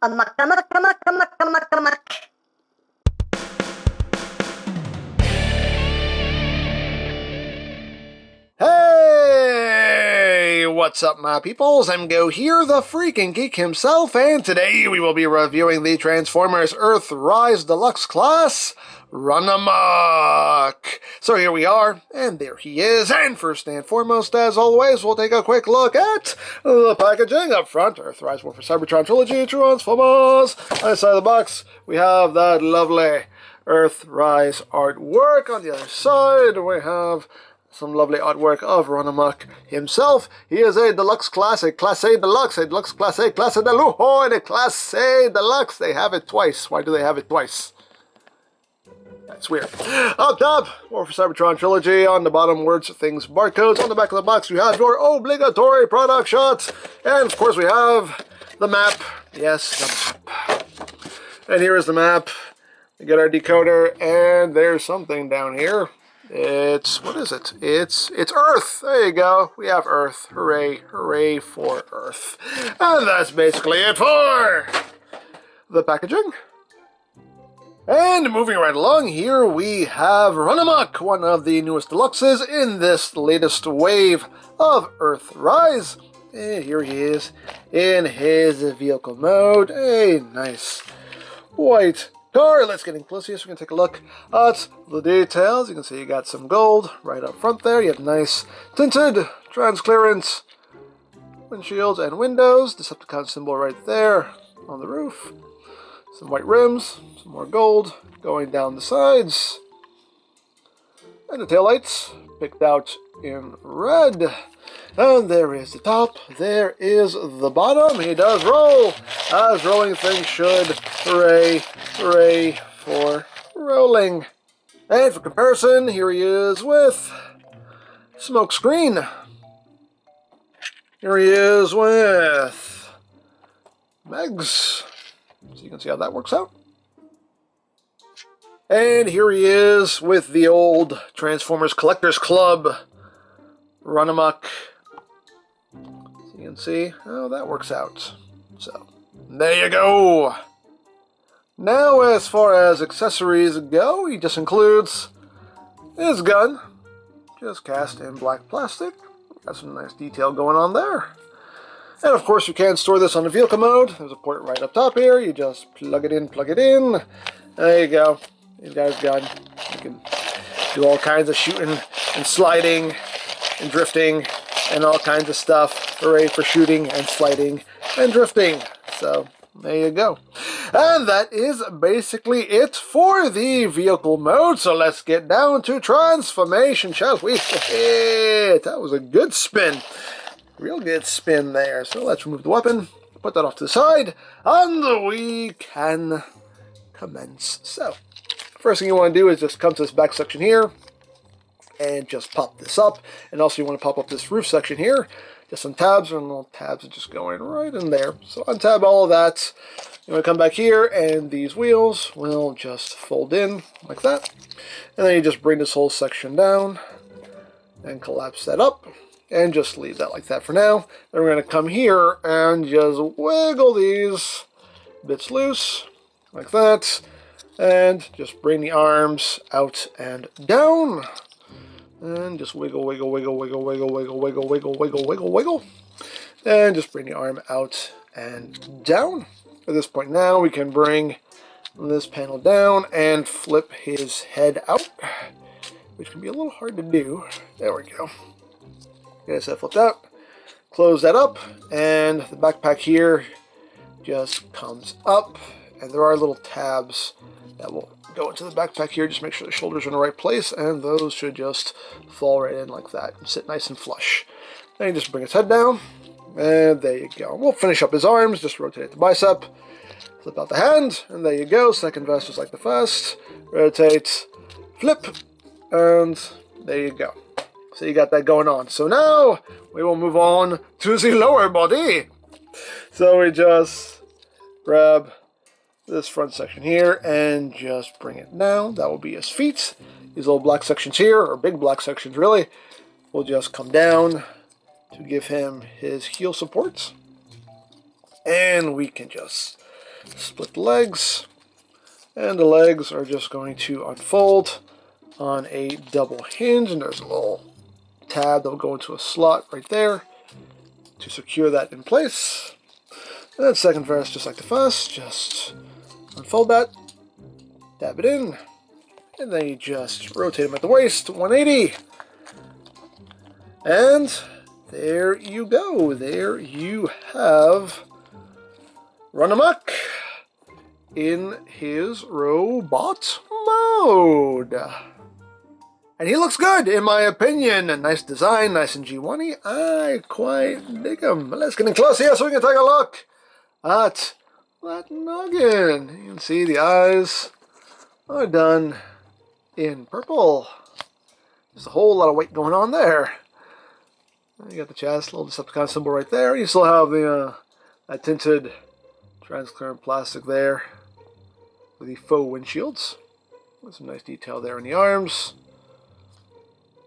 Amak, amak, amak, amak, amak, amak. Hey, what's up, my peoples? EmGo here, the freaking geek himself, and today we will be reviewing the Transformers Earthrise Deluxe class, RUNAMUCK. So here we are, and there he is, and first and foremost, as always, we'll take a quick look at the packaging up front. Earthrise War for Cybertron Trilogy, Transformers. Inside the box, we have that lovely Earthrise artwork. On the other side, we have some lovely artwork of RUNAMUCK himself. He is a deluxe classic, Class A Deluxe, a deluxe Class A, Class A de Lujo, and a Class A Deluxe. They have it twice. Why do they have it twice? That's weird. Up top, War for Cybertron Trilogy. On the bottom, words, things, barcodes. On the back of the box, you have your obligatory product shots. And, of course, we have the map. Yes, the map. And here is the map. We get our decoder, and there's something down here. What is it? It's Earth. There you go. We have Earth. Hooray, hooray for Earth. And that's basically it for the packaging. And moving right along, here we have RUNAMUCK, one of the newest deluxes in this latest wave of Earthrise. And here he is in his vehicle mode. A nice white car. Let's get in close here so we can take a look at the details. You can see you got some gold right up front there. You have nice tinted, transparent windshields and windows. Decepticon symbol right there on the roof. Some white rims, some more gold going down the sides. And the taillights picked out in red. And there is the top, there is the bottom. He does roll, as rolling things should. Hooray, hooray for rolling. And for comparison, here he is with Smokescreen. Here he is with Megs. So you can see how that works out. And here he is with the old Transformers Collectors Club, RUNAMUCK. So you can see how that works out. So, there you go. Now, as far as accessories go, he just includes his gun, just cast in black plastic. Got some nice detail going on there. And of course, you can store this on the vehicle mode. There's a port right up top here. You just plug it in, plug it in. There you go. He's got his gun. You can do all kinds of shooting and sliding and drifting and all kinds of stuff. Hooray for shooting and sliding and drifting. So, there you go. And that is basically it for the vehicle mode. So let's get down to transformation, shall we? That was a good spin. Real good spin there. So let's remove the weapon, put that off to the side, and we can commence. So, first thing you want to do is just come to this back section here and just pop this up. And also you want to pop up this roof section here. Just some tabs, and little tabs are just going right in there. So untab all of that. You want to come back here, and these wheels will just fold in like that. And then you just bring this whole section down and collapse that up. And just leave that like that for now. Then we're going to come here and just wiggle these bits loose, like that. And just bring the arms out and down. And just wiggle, wiggle, wiggle, wiggle, wiggle, wiggle, wiggle, wiggle, wiggle, wiggle, wiggle. And just bring the arm out and down. At this point now, we can bring this panel down and flip his head out, which can be a little hard to do. There we go. Okay, so that flipped out. Close that up, and the backpack here just comes up, and there are little tabs that will go into the backpack here. Just make sure the shoulders are in the right place, and those should just fall right in like that and sit nice and flush. Then you just bring his head down, and there you go. We'll finish up his arms. Just rotate the bicep, flip out the hand, and there you go. Second vest just like the first. Rotate, flip, and there you go. So you got that going on. So now we will move on to the lower body. So we just grab this front section here and just bring it down. That will be his feet. These little black sections here, or big black sections really, will just come down to give him his heel supports. And we can just split the legs, and the legs are just going to unfold on a double hinge, and there's a little tab that will go into a slot right there to secure that in place. And then second verse, just like the first, just unfold that, dab it in, and then you just rotate them at the waist, 180. And there you go. There you have RUNAMUCK in his robot mode. And he looks good, in my opinion. A nice design, nice and G1-y. I quite dig him. Let's get in close here so we can take a look at that noggin. You can see the eyes are done in purple. There's a whole lot of weight going on there. You got the chest, little Decepticon symbol right there. You still have the that tinted transparent plastic there with the faux windshields. With some nice detail there in the arms.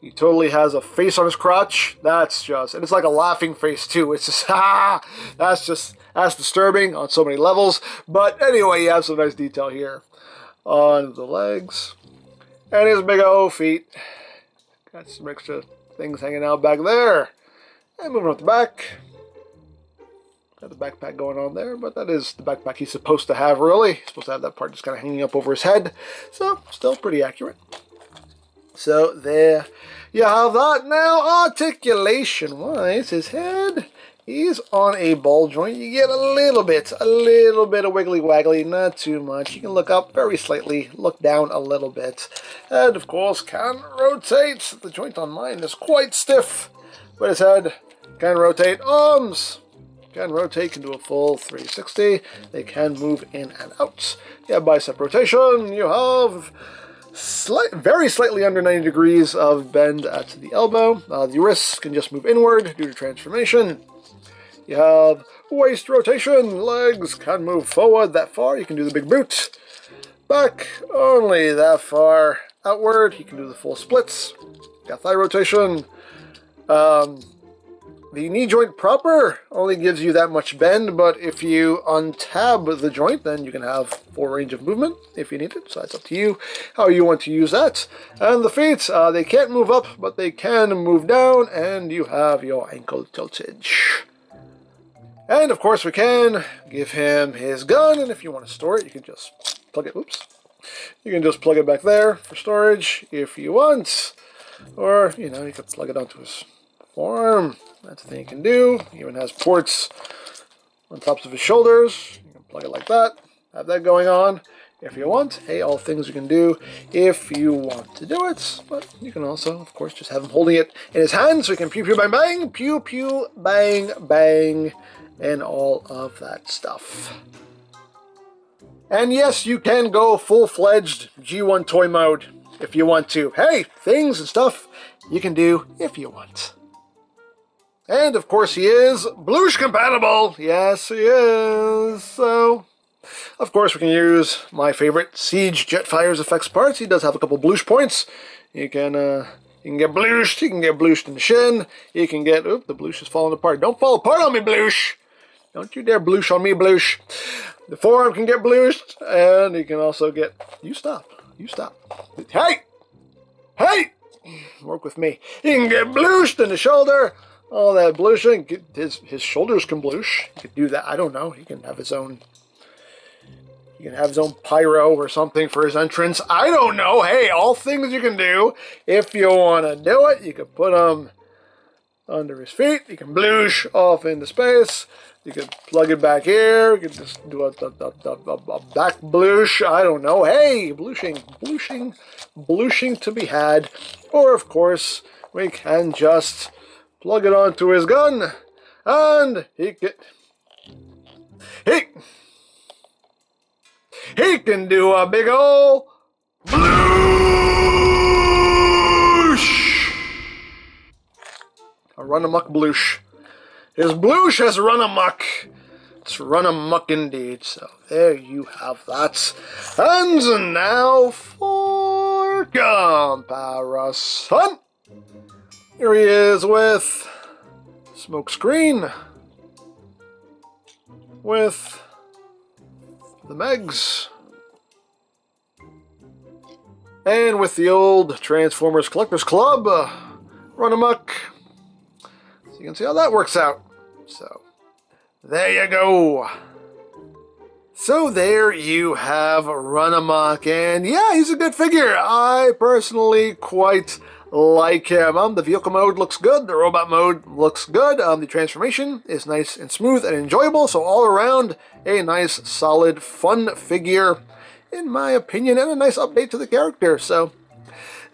He totally has a face on his crotch. That's just, and it's like a laughing face too. It's just, that's disturbing on so many levels. But anyway, you have some nice detail here on the legs. And his big old feet. Got some extra things hanging out back there. And moving up the back. Got the backpack going on there, but that is the backpack he's supposed to have, really. He's supposed to have that part just kind of hanging up over his head. So, still pretty accurate. So, there you have that. Now, articulation-wise, his head, he's on a ball joint. You get a little bit of wiggly-waggly, not too much. You can look up very slightly, look down a little bit. And, of course, can rotate. The joint on mine is quite stiff, but his head can rotate. Arms can rotate, can do a full 360. They can move in and out. You have bicep rotation. You have very slightly under 90 degrees of bend at the elbow. The wrists can just move inward due to transformation. You have waist rotation. Legs can move forward that far. You can do the big boot. Back only that far outward. You can do the full splits. Got thigh rotation. The knee joint proper only gives you that much bend, but if you untab the joint, then you can have full range of movement if you need it. So that's up to you how you want to use that. And the feet, they can't move up, but they can move down, and you have your ankle tiltage. And of course we can give him his gun, and if you want to store it, you can just plug it, you can just plug it back there for storage if you want. Or, you know, you could plug it onto his forearm. That's the thing you can do. He even has ports on tops of his shoulders. You can plug it like that. Have that going on if you want. Hey, all things you can do if you want to do it. But you can also, of course, just have him holding it in his hand so he can pew pew bang bang, pew pew bang bang, and all of that stuff. And yes, you can go full-fledged G1 toy mode if you want to. Hey, things and stuff you can do if you want. And, of course, he is Blush compatible. Yes, he is. So, of course, we can use my favorite Siege Jetfire's effects parts. He does have a couple Blush points. You can get Blushed. You can get Blushed in the shin. You can get... Oop, the Blush is falling apart. Don't fall apart on me, Blush. Don't you dare Blush on me, Blush. The forearm can get Blushed. And you can also get... You stop. You stop. Hey! Hey! Work with me. You can get Blushed in the shoulder. All that blushing, his shoulders can blush. He could do that. I don't know. He can have his own. He can have his own pyro or something for his entrance. I don't know. Hey, all things you can do. If you want to do it, you can put him under his feet. You can blush off into space. You can plug it back here. You can just do a back blush. I don't know. Hey, blushing to be had. Or of course, we can just plug it onto his gun, and he can do a big ol' blush. A RUNAMUCK blush. His blush has run amok. It's run amok indeed. So there you have that. And now for comparison. Here he is with smoke screen, with the Megs. And with the old Transformers Collectors Club, RUNAMUCK. So you can see how that works out. So, there you go. So there you have RUNAMUCK, and yeah, he's a good figure. I personally quite like him. The vehicle mode looks good, the robot mode looks good, the transformation is nice and smooth and enjoyable, so all around a nice, solid, fun figure, in my opinion, and a nice update to the character. So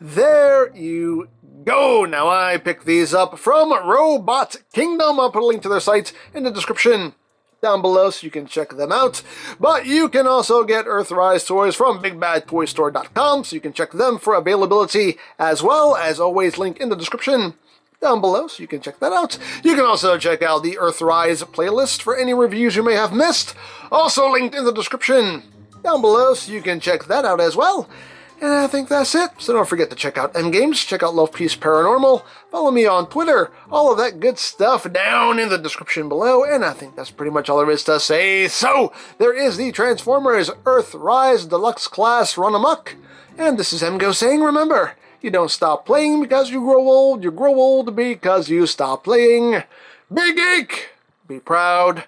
there you go. Now I picked these up from Robot Kingdom. I'll put a link to their site in the description down below so you can check them out. But you can also get Earthrise toys from BigBadToyStore.com, so you can check them for availability as well. As always, link in the description down below so you can check that out. You can also check out the Earthrise playlist for any reviews you may have missed. Also linked in the description down below so you can check that out as well. And I think that's it. So don't forget to check out EmGo's, check out Love Peace Paranormal, follow me on Twitter, all of that good stuff down in the description below. And I think that's pretty much all there is to say. So there is the Transformers Earthrise Deluxe Class RUNAMUCK. And this is EmGo saying, remember, you don't stop playing because you grow old because you stop playing. Be geek, be proud,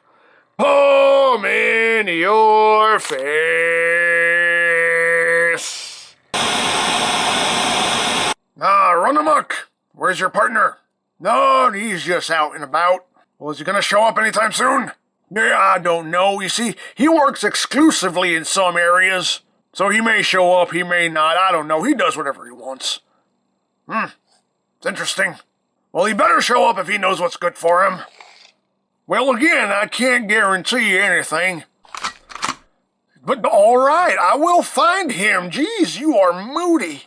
palm in your face. RUNAMUCK, where's your partner? No, he's just out and about. Well, is he gonna show up anytime soon? Yeah, I don't know. You see, he works exclusively in some areas. So he may show up, he may not, I don't know. He does whatever he wants. It's interesting. Well, he better show up if he knows what's good for him. Well, again, I can't guarantee anything. But alright, I will find him. Geez, you are moody.